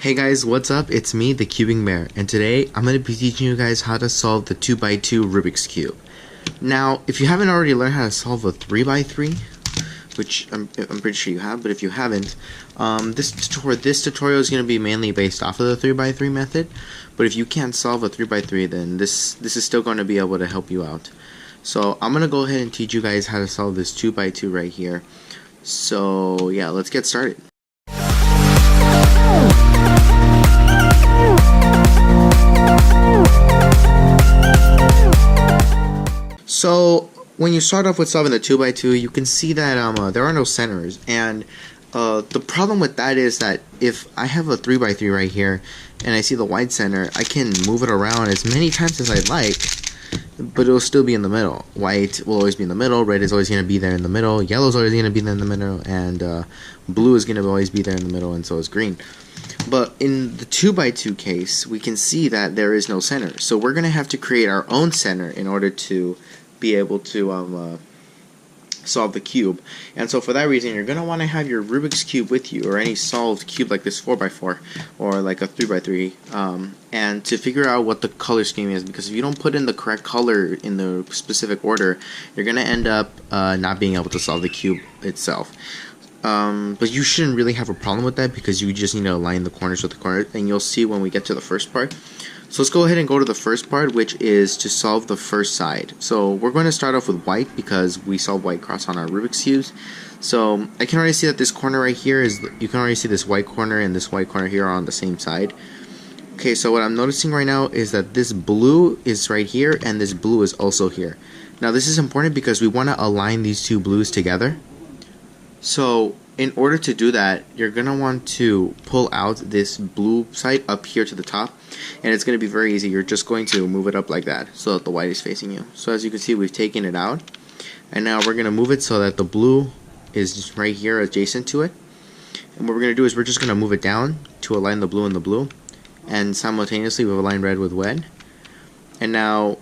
Hey guys, what's up? It's me, the Cubing Bear, and today I'm going to be teaching you guys how to solve the 2x2 Rubik's Cube. Now, if you haven't already learned how to solve a 3x3, which I'm pretty sure you have, but if you haven't, this tutorial is going to be mainly based off of the 3x3 method, but if you can't solve a 3x3, then this is still going to be able to help you out. So I'm going to go ahead and teach you guys how to solve this 2x2 right here. So yeah, let's get started. So when you start off with solving the 2x2, you can see that there are no centers, and the problem with that is that if I have a 3x3 right here and I see the white center, I can move it around as many times as I'd like, but it'll still be in the middle. White will always be in the middle, red is always going to be there in the middle, yellow is always going to be there in the middle, and blue is going to always be there in the middle, and so is green. But in the 2x2 case, we can see that there is no center, so we're going to have to create our own center in order to be able to solve the cube. And so for that reason, you're going to want to have your Rubik's Cube with you, or any solved cube like this 4x4 or like a 3x3, and to figure out what the color scheme is, because if you don't put in the correct color in the specific order, you're going to end up not being able to solve the cube itself. But you shouldn't really have a problem with that, because you just need to align the corners with the corners, and you'll see when we get to the first part. So let's go ahead and go to the first part, which is to solve the first side. So we're going to start off with white, because we solve white cross on our Rubik's Cubes. So I can already see that this corner right here is, you can already see this white corner and this white corner here are on the same side. Okay, so what I'm noticing right now is that this blue is right here and this blue is also here. Now this is important because we want to align these two blues together. So in order to do that, you're going to want to pull out this blue side up here to the top, and it's going to be very easy. You're just going to move it up like that so that the white is facing you. So as you can see, we've taken it out, and now we're going to move it so that the blue is just right here adjacent to it. And what we're going to do is we're just going to move it down to align the blue and the blue, and simultaneously we've aligned red with red. And now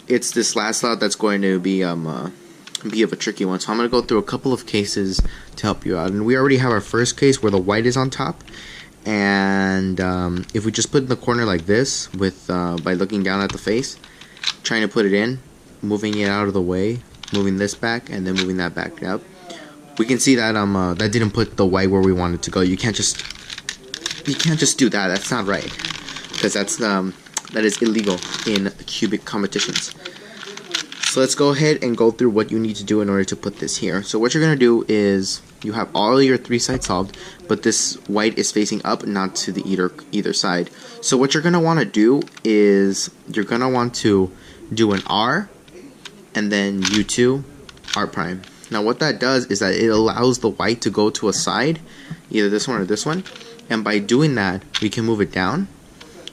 it's this last slot that's going to be of a tricky one, so I'm going to go through a couple of cases to help you out. And we already have our first case where the white is on top, and if we just put in the corner like this with by looking down at the face, trying to put it in, moving it out of the way, moving this back, and then moving that back up, we can see that that didn't put the white where we want it to go. You can't just do that. That's not right, because that is illegal in cubic competitions. So let's go ahead and go through what you need to do in order to put this here. So what you're going to do is, you have all your three sides solved, but this white is facing up, not to the either side. So what you're going to want to do is, you're going to want to do an R, and then U2, R prime. Now what that does is that it allows the white to go to a side, either this one or this one, and by doing that, we can move it down,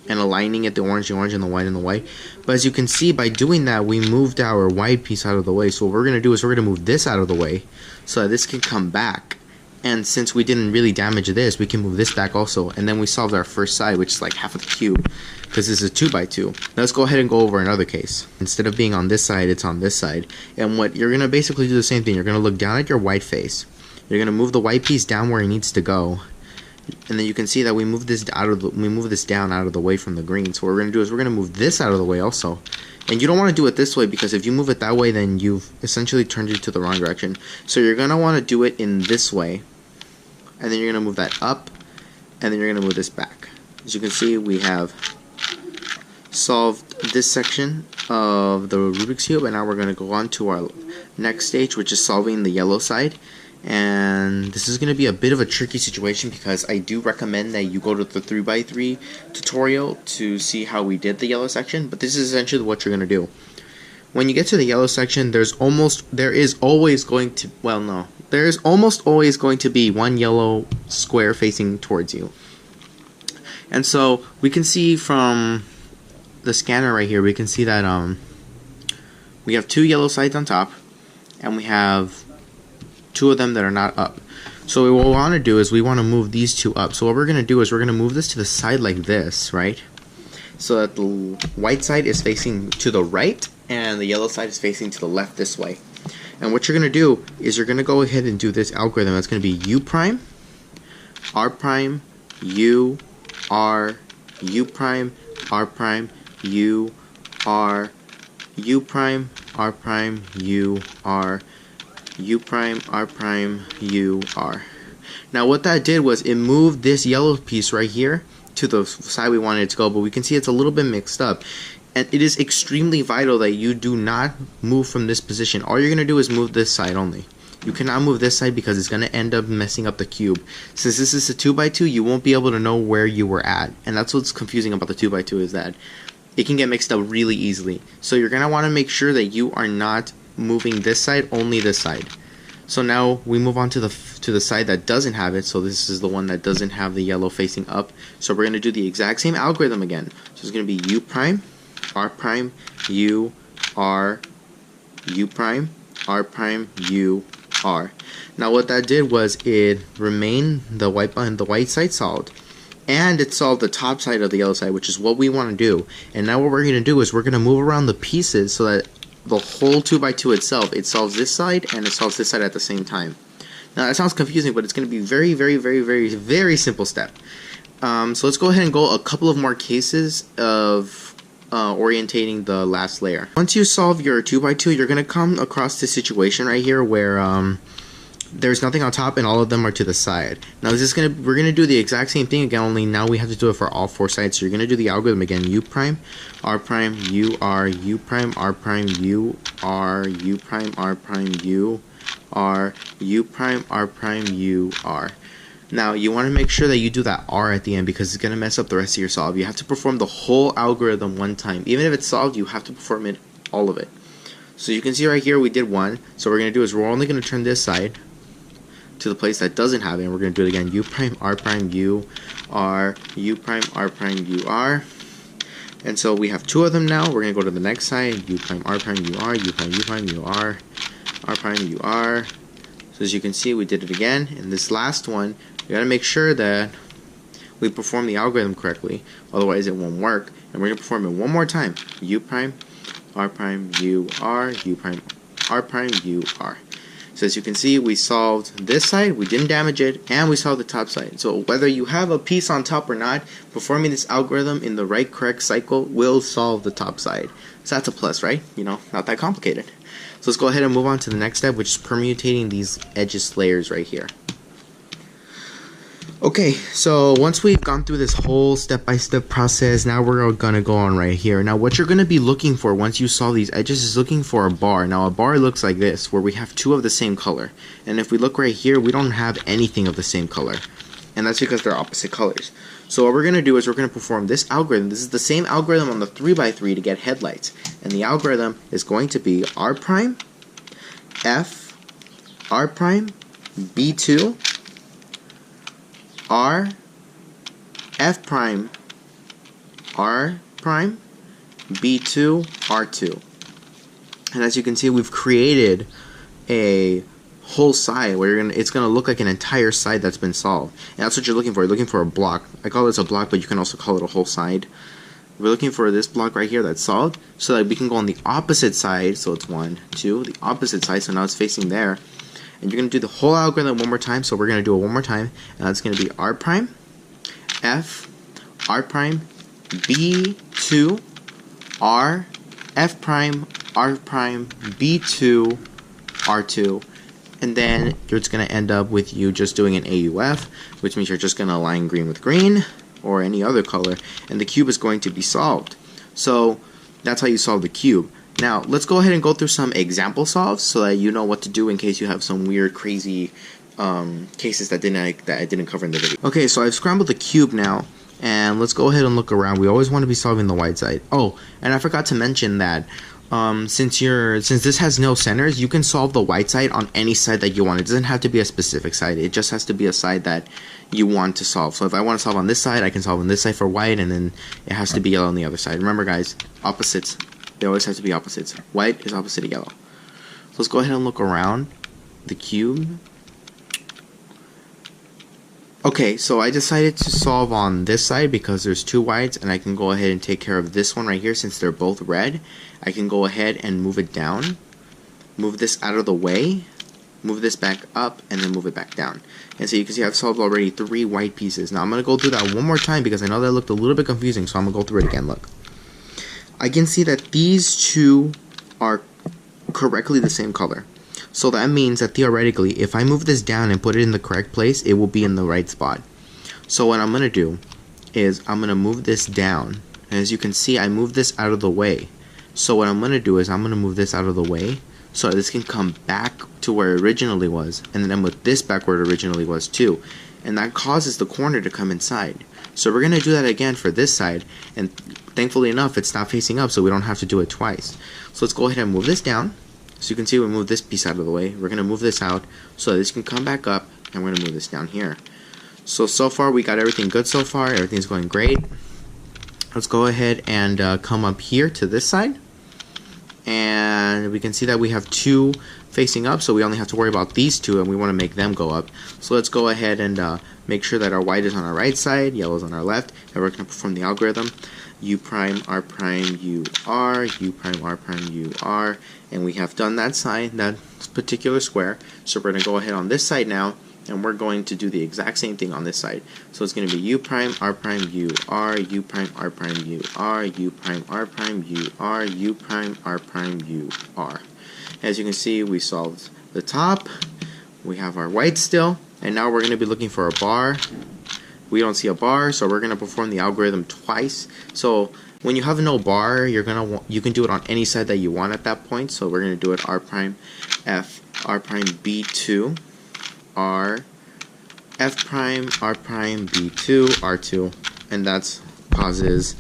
and aligning it, the orange, and the white, and the white. But as you can see, by doing that, we moved our white piece out of the way. So what we're going to do is we're going to move this out of the way so that this can come back. And since we didn't really damage this, we can move this back also. And then we solved our first side, which is like half of the cube, because this is 2x2. Now let's go ahead and go over another case. Instead of being on this side, it's on this side. And what you're going to basically do the same thing. You're going to look down at your white face. You're going to move the white piece down where it needs to go. And then you can see that we move this down out of the way from the green. So what we're going to do is we're going to move this out of the way also. And you don't want to do it this way, because if you move it that way, then you've essentially turned it to the wrong direction. So you're going to want to do it in this way. And then you're going to move that up, and then you're going to move this back. As you can see, we have solved this section of the Rubik's Cube, and now we're going to go on to our next stage, which is solving the yellow side. And this is going to be a bit of a tricky situation, because I do recommend that you go to the 3x3 tutorial to see how we did the yellow section, but this is essentially what you're going to do. When you get to the yellow section, there is almost always going to be one yellow square facing towards you. And so we can see from the scanner right here, we can see that we have two yellow sides on top, and we have two of them that are not up. So what we want to do is we want to move these two up. So what we're going to do is we're going to move this to the side like this, right? So that the white side is facing to the right and the yellow side is facing to the left this way. And what you're going to do is you're going to go ahead and do this algorithm. That's going to be U prime, R prime, U, R, U prime, R prime, U, R, U prime, R prime, U, R, U prime, R prime, U, R. Now what that did was it moved this yellow piece right here to the side we wanted it to go, but we can see it's a little bit mixed up. And it is extremely vital that you do not move from this position. All you're going to do is move this side only. You cannot move this side because it's going to end up messing up the cube. Since this is a 2x2, you won't be able to know where you were at. And that's what's confusing about the 2x2 is that it can get mixed up really easily. So you're going to want to make sure that you are not moving this side, only this side. So now we move on to the side that doesn't have it. So this is the one that doesn't have the yellow facing up. So we're going to do the exact same algorithm again. So it's going to be U prime, R prime, U, R, U prime, R prime, U, R. Now what that did was it remained the white side solved, and it solved the top side of the yellow side, which is what we want to do. And now what we're going to do is we're going to move around the pieces so that the whole 2x2 itself, it solves this side and it solves this side at the same time. Now that sounds confusing, but it's going to be very simple step. So let's go ahead and go a couple of more cases of orientating the last layer. Once you solve your 2x2, you're going to come across this situation right here where there's nothing on top and all of them are to the side. Now we're gonna do the exact same thing again, only now we have to do it for all four sides. So you're gonna do the algorithm again: U prime, R prime, U R, U prime, R prime, U R, U prime, R prime, U R, U prime, R prime, U R. Now you want to make sure that you do that R at the end because it's gonna mess up the rest of your solve. You have to perform the whole algorithm one time. Even if it's solved, you have to perform it, all of it. So you can see right here we did one. So what we're gonna do is we're only gonna turn this side to the place that doesn't have it, and we're going to do it again: U prime, R prime, U, R, U prime, R prime, U, R. And so we have two of them now. We're going to go to the next side: U prime, R prime, U, R, U prime, U prime, U, R, R prime, U, R. So as you can see, we did it again. And this last one, we got to make sure that we perform the algorithm correctly, otherwise it won't work. And we're going to perform it one more time: U prime, R prime, U, R, U prime, R prime, U, R. So as you can see, we solved this side, we didn't damage it, and we solved the top side. So whether you have a piece on top or not, performing this algorithm in the right correct cycle will solve the top side. So that's a plus, right? You know, not that complicated. So let's go ahead and move on to the next step, which is permutating these edges layers right here. Okay, so once we've gone through this whole step-by-step process, now we're gonna go on right here. Now what you're gonna be looking for once you solve these edges is looking for a bar. Now a bar looks like this, where we have two of the same color. And if we look right here, we don't have anything of the same color. And that's because they're opposite colors. So what we're gonna do is we're gonna perform this algorithm. This is the same algorithm on the 3x3 to get headlights. And the algorithm is going to be R prime, F, R prime, B2, R, F prime, R prime, B2, R2. And as you can see, we've created a whole side where it's gonna look like an entire side that's been solved. And that's what you're looking for. You're looking for a block. I call this a block, but you can also call it a whole side. We're looking for this block right here that's solved so that we can go on the opposite side. So it's 1, 2, the opposite side, so now it's facing there. And you're going to do the whole algorithm one more time, so we're going to do it one more time. And that's going to be R prime, F, R prime, B2, R, F prime, R prime, B2, R2. And then it's going to end up with you just doing an AUF, which means you're just going to align green with green, or any other color, and the cube is going to be solved. So that's how you solve the cube. Now let's go ahead and go through some example solves so that you know what to do in case you have some weird, crazy cases that I didn't cover in the video. Okay, so I've scrambled the cube now, and let's go ahead and look around. We always want to be solving the white side. Oh, and I forgot to mention that since this has no centers, you can solve the white side on any side that you want. It doesn't have to be a specific side. It just has to be a side that you want to solve. So if I want to solve on this side, I can solve on this side for white, and then it has to be yellow on the other side. Remember, guys, opposites. They always have to be opposites. White is opposite of yellow. So let's go ahead and look around the cube. Okay, so I decided to solve on this side because there's two whites, and I can go ahead and take care of this one right here since they're both red. I can go ahead and move it down, move this out of the way, move this back up, and then move it back down. And so you can see I've solved already 3 white pieces. Now I'm going to go through that one more time because I know that looked a little bit confusing, so I'm going to go through it again. Look. I can see that these two are correctly the same color. So that means that theoretically, if I move this down and put it in the correct place, it will be in the right spot. So what I'm going to do is I'm going to move this down. And as you can see, I moved this out of the way. So what I'm going to do is I'm going to move this out of the way so that this can come back to where it originally was, and then move this back where it originally was too. And that causes the corner to come inside. So we're going to do that again for this side, and thankfully enough it's not facing up, so we don't have to do it twice. So let's go ahead and move this down. So you can see we move this piece out of the way. We're going to move this out so that this can come back up, and we're going to move this down here. So far we got everything good so far. Everything's going great. Let's go ahead and come up here to this side. And we can see that we have 2 facing up, so we only have to worry about these 2, and we want to make them go up. So let's go ahead and make sure that our white is on our right side, yellow is on our left, and we're going to perform the algorithm. U prime, R prime, U, R, U prime, R prime, U, R, and we have done that side, that particular square. So we're going to go ahead on this side now, and we're going to do the exact same thing on this side. So it's going to be U prime, R prime, U, R, U prime, R prime, U, R, U prime, R prime, U, R, U prime, R prime, U, R. As you can see, we solved the top. We have our white still, and now we're going to be looking for a bar. We don't see a bar, so we're going to perform the algorithm twice. So when you have no bar, you can do it on any side that you want at that point. So we're going to do it R prime, F, R prime, B2, R, F prime, R prime, B2, R2, and that causes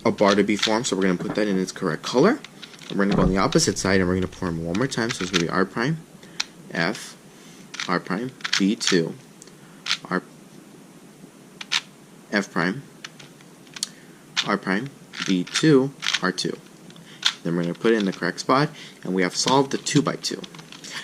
a bar to be formed. So we're going to put that in its correct color. And we're going to go on the opposite side, and we're going to perform it one more time. So it's going to be R prime, F, R prime, B2, R, F prime, R prime, B2, R2. Then we're going to put it in the correct spot, and we have solved the 2x2.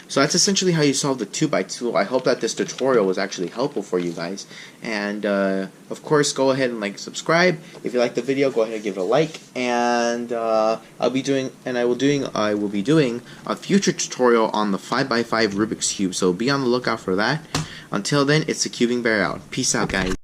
So that's essentially how you solve the 2x2. I hope that this tutorial was actually helpful for you guys. And of course, go ahead and subscribe. If you like the video, go ahead and give it a like. And I will be doing a future tutorial on the 5x5 Rubik's Cube. So be on the lookout for that. Until then, it's the Cubing Bear out. Peace out, guys.